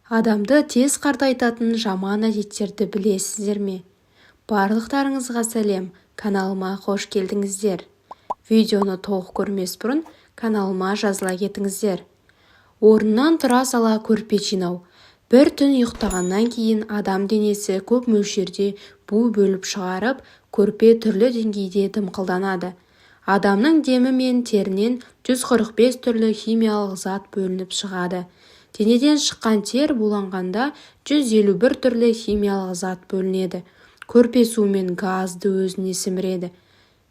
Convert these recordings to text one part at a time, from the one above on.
Адамды тез қартайтатын жаман әдеттерді білесіздер ме? Барлықтарыңызға сәлем, каналыма қош келдіңіздер. Видеоны толық көрмес бұрын каналыма жазыла кетіңіздер. Орнынан тұра сала көрпе жинау. Бір түн ұйықтағаннан кейін адам денесі көп мөлшерде бу бөліп шығарып, көрпе түрлі деңгейде дымқылданады. Адамның демі мен терінен 145 түрлі химиялық зат бөлініп шығады. Денеден шыққан тер буланғанда 151 түрлі химиялық зат бөлінеді. Көрпе су мен газды өзіне сіміреді.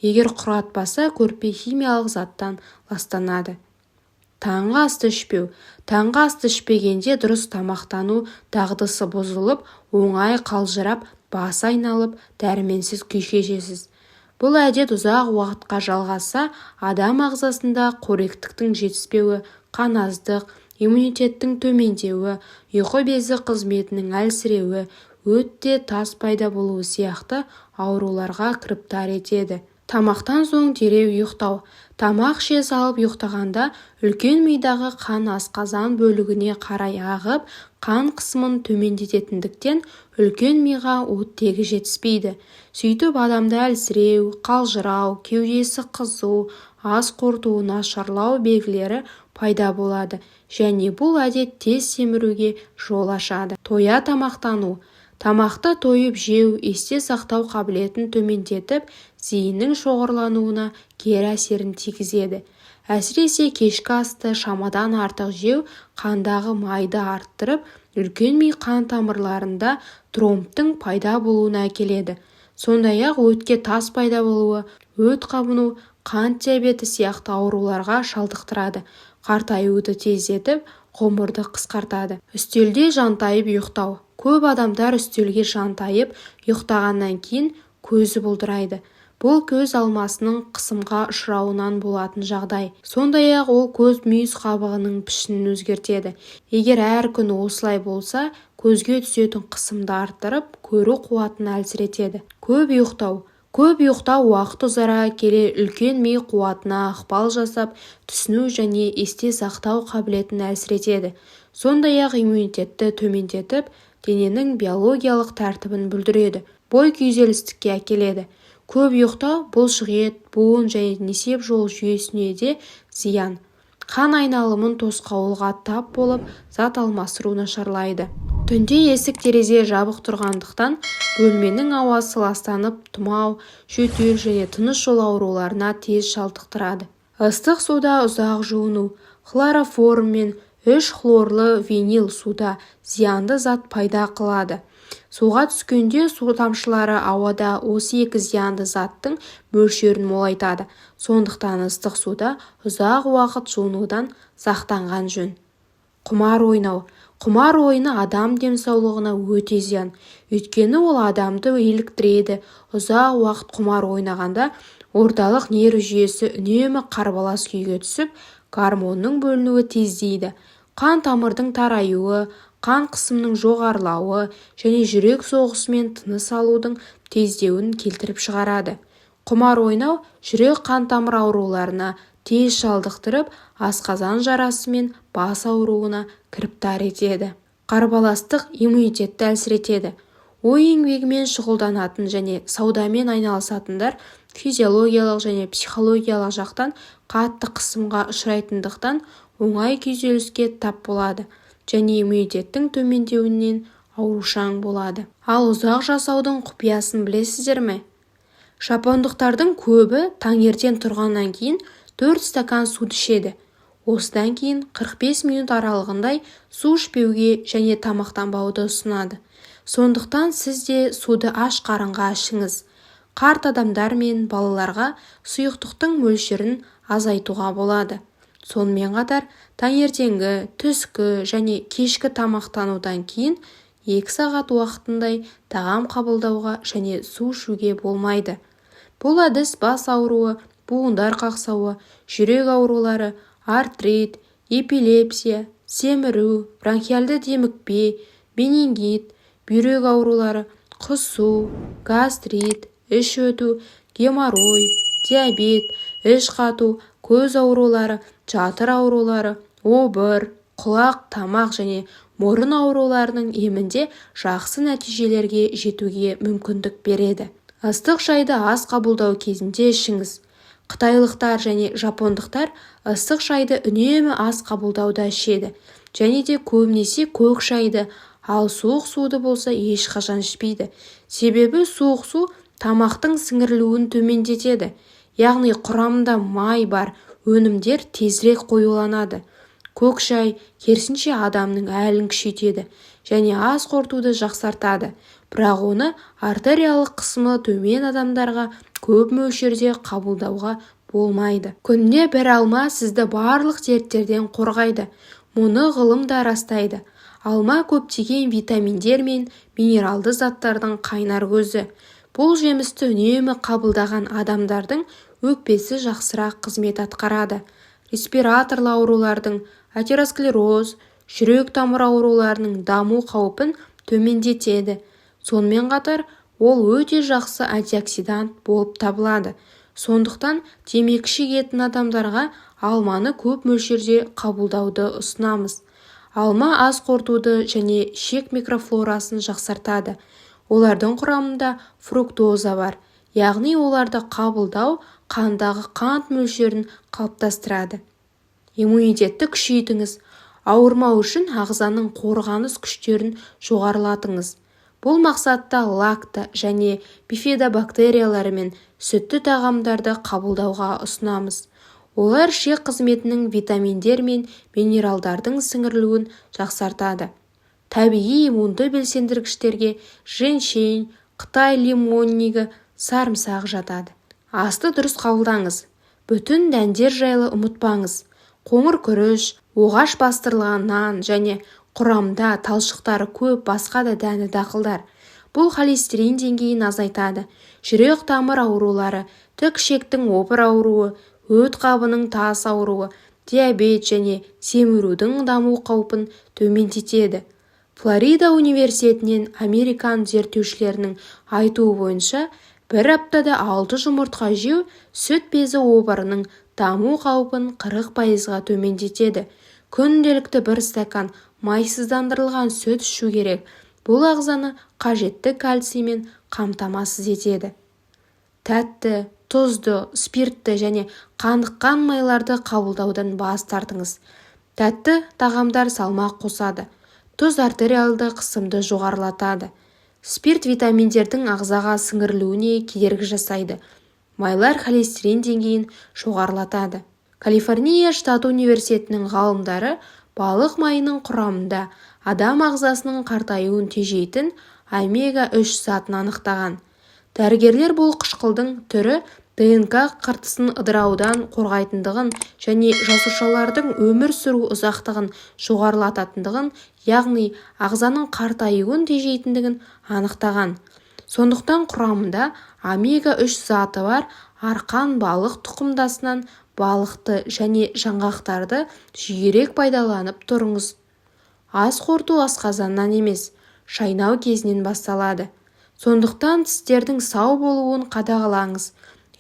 Егер құратпаса, көрпе химиялық заттан ластанады. Таңғы асты ішпеу. Таңғы асты ішпегенде дұрыс тамақтану дағдысы бұзылып, оңай қалжырап, басы айналып, дәрменсіз күй кешесіз. Бұл әдет ұзақ уақытқа жалғасса, адам ағзасында қоректіктің жетіспеуі, қаназдық, иммунитеттің төмендеуі, ұйқы безі қызметінің әлсіреуі, өтте тас пайда болуы сияқты ауруларға кіріптар етеді. Тамақтан соң дереу ұйықтау. Тамақ іше салып ұйықтағанда үлкен мидағы қан асқазан бөлігіне қарай ағып, қан қысымын төмендететіндіктен үлкен миға оттегі жетіспейді. Сөйтіп адамда әлсіреу, қалжырау, кеудесі қызу, ас қорытуы нашарлау белгілері пайда болады, және бұл әдет тез семіруге жол ашады. Тоя тамақтану. Тамақты тойып жеу есте сақтау қабілетін төмендетіп, зейіннің шоғырлануына кері әсерін тигізеді. Әсіресе кешкі асты шамадан артық жеу қандағы майды арттырып, үлкен ми қан тамырларында тромбтың пайда болуына әкеледі. Сондай-ақ өтке тас пайда болуы, өт қабыну, қант диабеті сияқты ауруларға шалдықтырады. Қартаюды тездетіп, ғұмырды қысқартады. Үстелде жантайып ұйықтау. Көп адамдар үстелге жантайып ұйықтағаннан кейін көзі бұлдырайды. Бұл көз алмасының қысымға ұшырауынан болатын жағдай. Сондай-ақ ол көз мүйіз қабығының пішінін өзгертеді. Егер әр күн осылай болса, көзге түсетін қысымды арттырып, көру қуатын әлсіретеді. Көп ұйықтау. Көп ұйықтау уақыт ұзара келе үлкен ми қуатына ықпал жасап, түсіну және есте сақтау қабілетін әлсіретеді. Сондай-ақ иммунитетті төмендетіп, дененің биологиялық тәртібін бүлдіреді. Бой күйзелістікке әкеледі. Көп ұйықтау бұлшықет, буын және несеп жол жүйесіне де зиян. Қан айналымын тосқауылға тап болып, зат алмастыру нашарлайды. Түнде есік-терезе жабық тұрғандықтан бөлменің ауасы ластанып, тұмау, жөтел және тыныс жолы ауруларына тез шалдықтырады. Ыстық суда ұзақ жуыну. Хлороформ мен 3 хлорлы винил суда зиянды зат пайда қылады. Суға түскенде су тамшылары ауада осы екі зиянды заттың мөлшерін молайтады. Сондықтан ыстық суда ұзақ уақыт жуынудан сақтанған жөн. Құмар ойнау. Құмар ойыны адам денсаулығына өте зиян. Өйткені ол адамды еліктіреді. Ұзақ уақыт құмар ойнағанда орталық нерв жүйесі үнемі қарбалас күйге түсіп, гормонның бөлінуі тездейді. Қан тамырдың тараюы, қан қысымының жоғарылауы және жүрек соғысы мен тыныс алудың тездеуін келтіріп шығарады. Құмар ойнау жүрек қан тамыр ауруларына тез шалдықтырып, асқазан жарасы мен бас ауруына кіріптар етеді. Қарбаластық иммунитетті әлсіретеді. Ой еңбегімен шұғылданатын және саудамен айналысатындар физиологиялық және психологиялық жақтан қатты қысымға ұшырайтындықтан оңай күйзеліске тап болады және иммунитеттің төмендеуінен аурушаң болады. Ал ұзақ жасаудың құпиясын білесіздер ме? Жапондықтардың көбі таңертең тұрғаннан кейін 4 стакан суды ішеді. Осыдан кейін 45 минут аралығында су ішпеуге және тамақтанбауды ұсынады. Сондықтан сіз де суды аш қарынға ішіңіз. Қарт адамдар мен балаларға сұйықтықтың мөлшерін азайтуға болады. Сонымен қатар таңертеңгі, түскі және кешкі тамақтанудан кейін 2 сағат уақытындай тағам қабылдауға және су ішуге болмайды. Бұл әдіс бас ауруы, буындар қақсауы, жүрек аурулары, артрит, эпилепсия, семіру, бронхиальды демікпе, менингит, бүйрек аурулары, құсу, гастрит, іш өту, геморрой, диабет, іш қату, көз аурулары, жатыр аурулары, обыр, құлақ, тамақ және мұрын ауруларының емінде жақсы нәтижелерге жетуге мүмкіндік береді. Ыстық шайды ас қабылдау кезінде ішіңіз. Қытайлықтар және жапондықтар ыстық шайды үнемі ас қабылдауда ішеді және де көбінесе көк шайды, ал суық суды болса ешқашан ішпейді. Себебі суық су тамақтың сіңірілуін төмендетеді, яғни құрамында май бар өнімдер тезірек қоюланады. Көк шай керісінше адамның әлін күшейтеді және ас қорытуды жақсартады, бірақ оны артериялық қысымы төмен адамдарға көп мөлшерде қабылдауға болмайды. Күніне бір алма сізді барлық дерттерден қорғайды. Мұны ғылым да растайды. Алма көптеген витаминдер мен минералды заттардың қайнар көзі. Бұл жемісті үнемі қабылдаған адамдардың өкпесі жақсырақ қызмет атқарады. Респираторлы аурулардың, атеросклероз, жүрек тамыр ауруларының даму қаупін төмендетеді. Сонымен қатар, ол өте жақсы антиоксидант болып табылады. Сондықтан темекі шегетін адамдарға алманы көп мөлшерде қабылдауды ұсынамыз. Алма ас қорытуды және ішек микрофлорасын жақсартады. Олардың құрамында фруктоза бар, яғни оларды қабылдау қандағы қант мөлшерін қалыптастырады. Иммунитетті күшейтіңіз. Ауырмау үшін ағзаның қорғаныс күштерін жоғарылатыңыз. Бұл мақсатта лакта және бифидобактериялары мен сүтті тағамдарды қабылдауға ұсынамыз. Олар ішек қызметінің витаминдер мен минералдардың сіңірілуін жақсартады. Табиғи иммунды белсендіргіштерге женьшень, Қытай лимоннигі, сарымсақ жатады. Асты дұрыс қабылдаңыз. Бүтін дәндер жайлы ұмытпаңыз. Қоңыр күріш, оғаш бастырылған нан және құрамда талшықтары көп басқа да дәнді дақылдар. Бұл холестерин деңгейін азайтады. Жүрек тамыр аурулары, тік ішектің опыр ауруы, өт қабының тас ауруы, диабет және семірудің даму қаупін төмендетеді. Флорида университетінен американ зерттеушілерінің айтуы бойынша, бір аптада 6 жұмыртқа жеу сүт безі обырының даму қаупін 40%-ға төмендетеді. Күнделікті бір стакан майсыздандырылған сүт ішу керек. Бұл ағзаны қажетті кальциймен қамтамасыз етеді. Тәтті, тұзды, спиртті және қаныққан майларды қабылдаудан бас тартыңыз. Тәтті тағамдар салмақ қосады. Тұз артериалды қысымды жоғарылатады. Спирт витаминдердің ағзаға сіңірілуіне кедергі жасайды. Майлар холестерин деңгейін жоғарылатады. Калифорния штаты университетінің ғалымдары балық майының құрамында адам ағзасының қартаюын тежейтін омега-3 затын анықтаған. Дәрігерлер бұл қышқылдың түрі ДНК қыртысын ыдыраудан қорғайтындығын және жасушалардың өмір сүру ұзақтығын жоғарылататындығын, яғни ағзаның қартаюын тежейтіндігін анықтаған. Сондықтан құрамында омега-3 заты бар арқан балық тұқымдасынан балықты және жаңғақтарды жиірек пайдаланып тұрыңыз. Ас қорыту асқазаннан емес, шайнау кезінен басталады. Сондықтан тістердің сау болуын қадағалаңыз.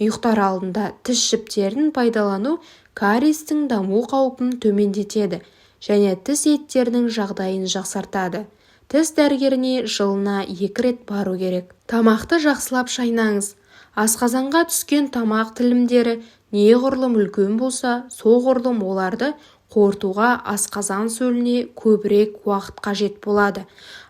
Ұйықтар алдында тіс жіптерін пайдалану кариестің даму қаупін төмендетеді және тіс еттерінің жағдайын жақсартады. Тіс дәрігеріне жылына 2 рет бару керек. Тамақты жақсылап шайнаңыз. Асқазанға түскен тамақ тілімдері неғұрлым үлкен болса, соғұрлым оларды қорытуға асқазан сөліне көбірек уақыт қажет болады.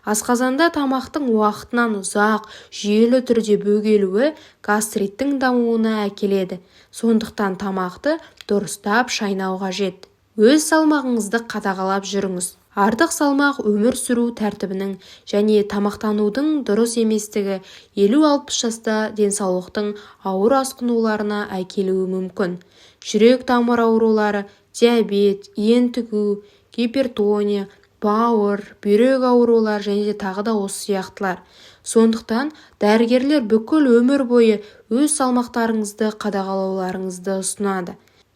Асқазанда тамақтың уақытынан ұзақ, жүйелі түрде бөгелуі гастриттің дамуына әкеледі. Сондықтан тамақты дұрыстап шайнау қажет. Өз салмағыңызды қадағалап жүріңіз. Артық салмақ өмір сүру тәртібінің және тамақтанудың дұрыс еместігі 50-60 жаста денсаулықтың ауыр асқынуларына әкелуі мүмкін. Жүрек тамыр аурулары, диабет, ентігу, гипертония, бауыр, бүйрек аурулар және тағы да осы сияқтылар. Сондықтан дәрігерлер бүкіл өмір бойы өз салмақтарыңызды қадағалауларыңызды ұсынады.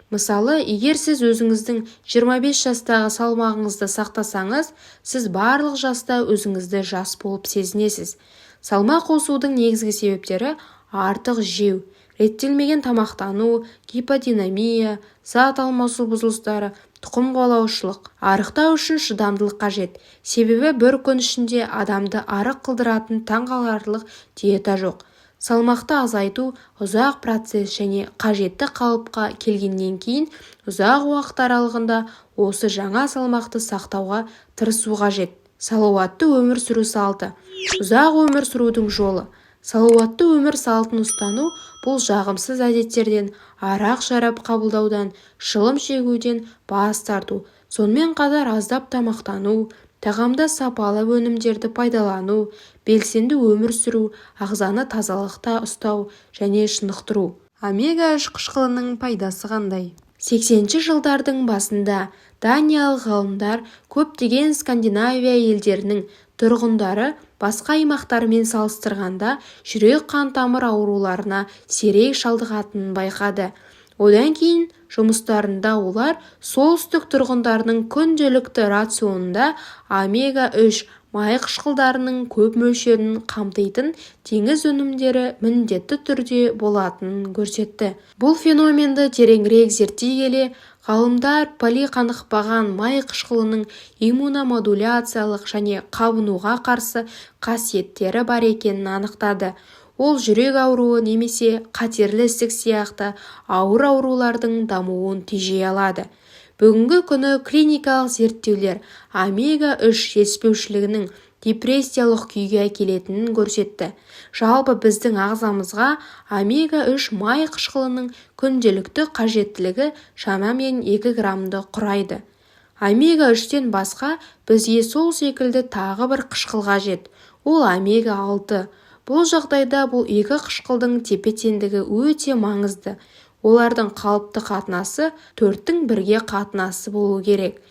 Мысалы, егер сіз өзіңіздің 25 жастағы салмағыңызды сақтасаңыз, сіз барлық жаста өзіңізді жас болып сезінесіз. Салмақ қосудың негізгі себептері артық жеу, реттелмеген тамақтану, гиподинамия, зат алмасу бұзылыстары, тұқым қуалаушылық. Арықтау үшін шыдамдылық қажет. Себебі бір күн ішінде адамды арық қылдыратын таңғаларлық диета жоқ. Салмақты азайту ұзақ процесс және қажетті қалыпқа келгеннен кейін ұзақ уақыт аралығында осы жаңа салмақты сақтауға тырысу қажет. Салауатты өмір сүру салты. Ұзақ өмір сүрудің жолы. Салауатты өмір салтын ұстану бұл жағымсыз әдеттерден, арақ-шарап қабылдаудан, шылым шегуден бас тарту. Сонымен қатар аздап тамақтану, тағамда сапалы өнімдерді пайдалану, белсенді өмір сүру, ағзаны тазалықта ұстау және шынықтыру. Омега-3 қышқылының пайдасы қандай? 80-ші жылдардың басында даниялық ғалымдар көптеген Скандинавия елдерінің тұрғындары басқа аймақтармен салыстырғанда жүрек-қан тамыр ауруларына сирек шалдығатынын байқады. Одан кейін жұмыстарында олар солтүстік тұрғындарының күнделікті рационында омега-3 май қышқылдарының көп мөлшерін қамтитын теңіз өнімдері міндетті түрде болатынын көрсетті. Бұл феноменді тереңірек зерттей келе, ғалымдар полиқанықпаған май қышқылының иммуномодуляциялық және қабынуға қарсы қасиеттері бар екенін анықтады. Ол жүрек ауруы немесе қатерлі ісік сияқты ауыр аурулардың дамуын тежей алады. Бүгінгі күні клиникалық зерттеулер омега-3 жетіспеушілігінің депрессиялық күйге әкелетінін көрсетті. Жалпы біздің ағзамызға омега-3 май қышқылының күнделікті қажеттілігі шамамен 2 граммды құрайды. Омега-3-тен басқа бізге сол секілді тағы бір қышқыл қажет. Ол омега-6. Бұл жағдайда бұл екі қышқылдың тепе-теңдігі өте маңызды. Олардың қалыпты қатынасы 4-тің 1-ге қатынасы болу керек.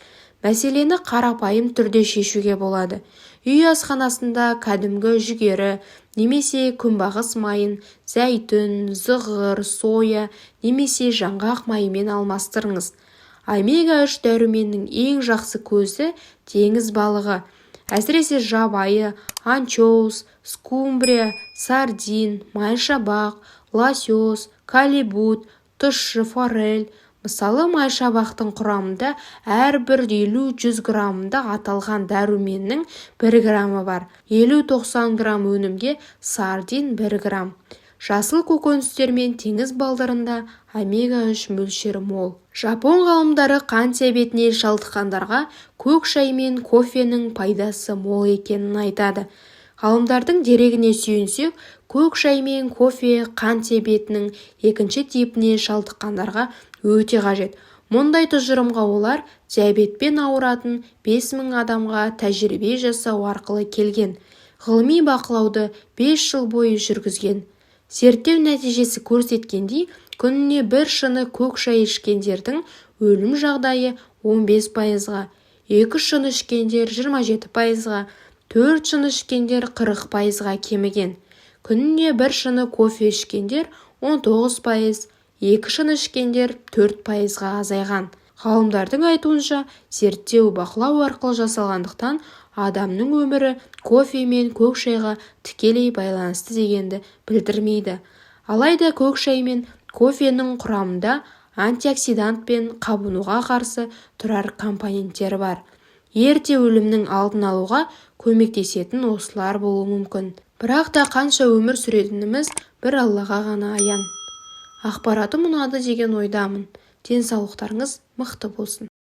Мәселені қарапайым түрде шешуге болады. Үй асханасында кәдімгі жүгері немесе күнбағыс майын зәйтүн, зығыр, соя немесе жаңғақ майымен алмастырыңыз. Омега-3 дәруменнің ең жақсы көзі теңіз балығы. Әсіресе жабайы, анчоус, скумбрия, сардин, майшабақ, лосось, калибут, тұщы форель. Мысалы, майшабақтың құрамында әрбір 50-100 граммда аталған дәруменнің 1 граммы бар. 50-90 грамм өнімге сардин 1 грамм. Жасыл көкөністер мен теңіз балдарында омега-3 мөлшері мол. Жапон ғалымдары қант диабетіне шалдыққандарға көк шай мен кофенің пайдасы мол екенін айтады. Ғалымдардың дерегіне сүйенсек, көк шай мен кофе қант диабетінің 2-ші типіне шалдыққандарға өте қажет. Мұндай тұжырымға олар диабетпен ауыратын 5000 адамға тәжірибе жасау арқылы келген. Ғылыми бақылауды 5 жыл бойы жүргізген. Зерттеу нәтижесі көрсеткендей, күніне 1 шыны көк шай ішкендердің өлім жағдайы 15%-ға, 2 шыны ішкендер 27%-ға, 4 шыны ішкендер 40%-ға кеміген. Күніне 1 шыны кофе ішкендер 19%, 2 шыны ішкендер 4%-ға азайған. Ғалымдардың айтуынша, зерттеу бақылау арқылы жасалғандықтан адамның өмірі кофе мен көк шайға тікелей байланысты дегенді білдірмейді. Алайда көк шай мен кофенің құрамында антиоксидант пен қабынуға қарсы тұрар компоненттері бар. Ерте өлімнің алдын алуға көмектесетін осылар болуы мүмкін. Бірақ та қанша өмір сүретініміз бір Аллаға ғана аян. Ақпаратым ұнады деген ойдамын. Денсаулықтарыңыз мықты болсын.